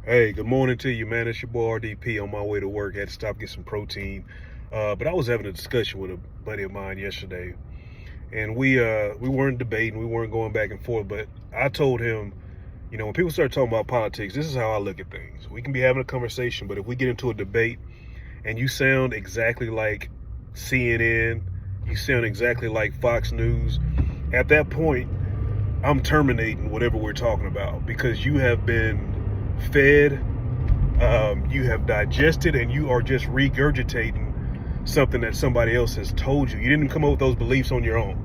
Hey, good morning to you, man. It's your boy RDP on my way to work. Had to stop get some protein. But I was having a discussion with a buddy of mine yesterday, and we weren't debating, we weren't going back and forth. But I told him, when people start talking about politics, this is how I look at things. We can be having a conversation, but if we get into a debate and you sound exactly like CNN, you sound exactly like Fox News, at that point, I'm terminating whatever we're talking about because you have been fed, you have digested, and you are just regurgitating something that somebody else has told you. You didn't come up with those beliefs on your own.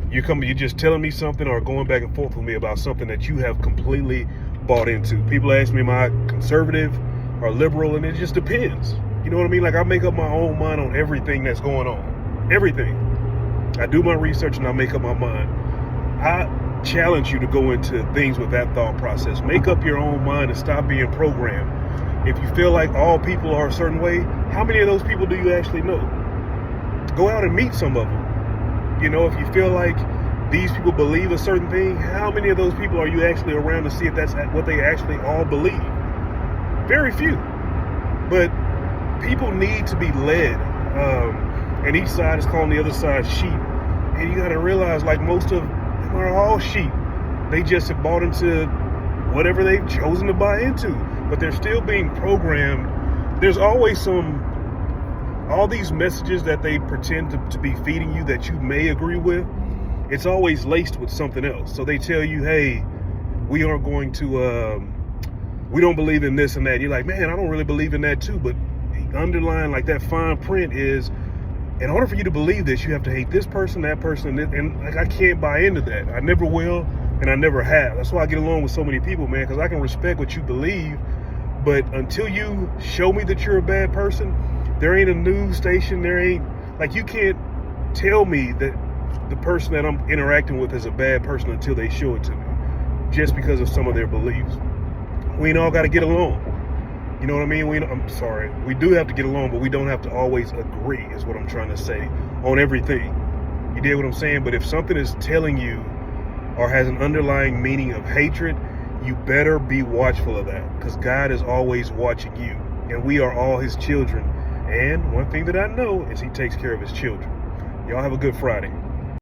You're just telling me something or going back and forth with me about something that you have completely bought into. People ask me, am I conservative or liberal? And it just depends. You know what I mean? Like, I make up my own mind on everything that's going on. Everything. I do my research and I make up my mind. I challenge you to go into things with that thought process. Make up your own mind and stop being programmed. If you feel like all people are a certain way, how many of those people do you actually know? Go out and meet some of them. If you feel like these people believe a certain thing, how many of those people are you actually around to see if that's what they actually all believe? Very few. But people need to be led. And each side is calling the other side sheep. And you got to realize, like, most of them are all sheep. They just have bought into whatever they've chosen to buy into. But they're still being programmed. There's always all these messages that they pretend to be feeding you that you may agree with. It's always laced with something else. So they tell you, hey, we are going to, we don't believe in this and that. You're like, man, I don't really believe in that too. But underlying, like, that fine print is, in order for you to believe this, you have to hate this person, that person, and like, I can't buy into that. I never will, and I never have. That's why I get along with so many people, man, because I can respect what you believe, but until you show me that you're a bad person, there ain't a news station, you can't tell me that the person that I'm interacting with is a bad person until they show it to me, just because of some of their beliefs. We ain't all got to get along. You know what I mean? I'm sorry. We do have to get along, but we don't have to always agree, is what I'm trying to say, on everything. You dig what I'm saying? But if something is telling you or has an underlying meaning of hatred, you better be watchful of that, because God is always watching you, and we are all his children. And one thing that I know is he takes care of his children. Y'all have a good Friday.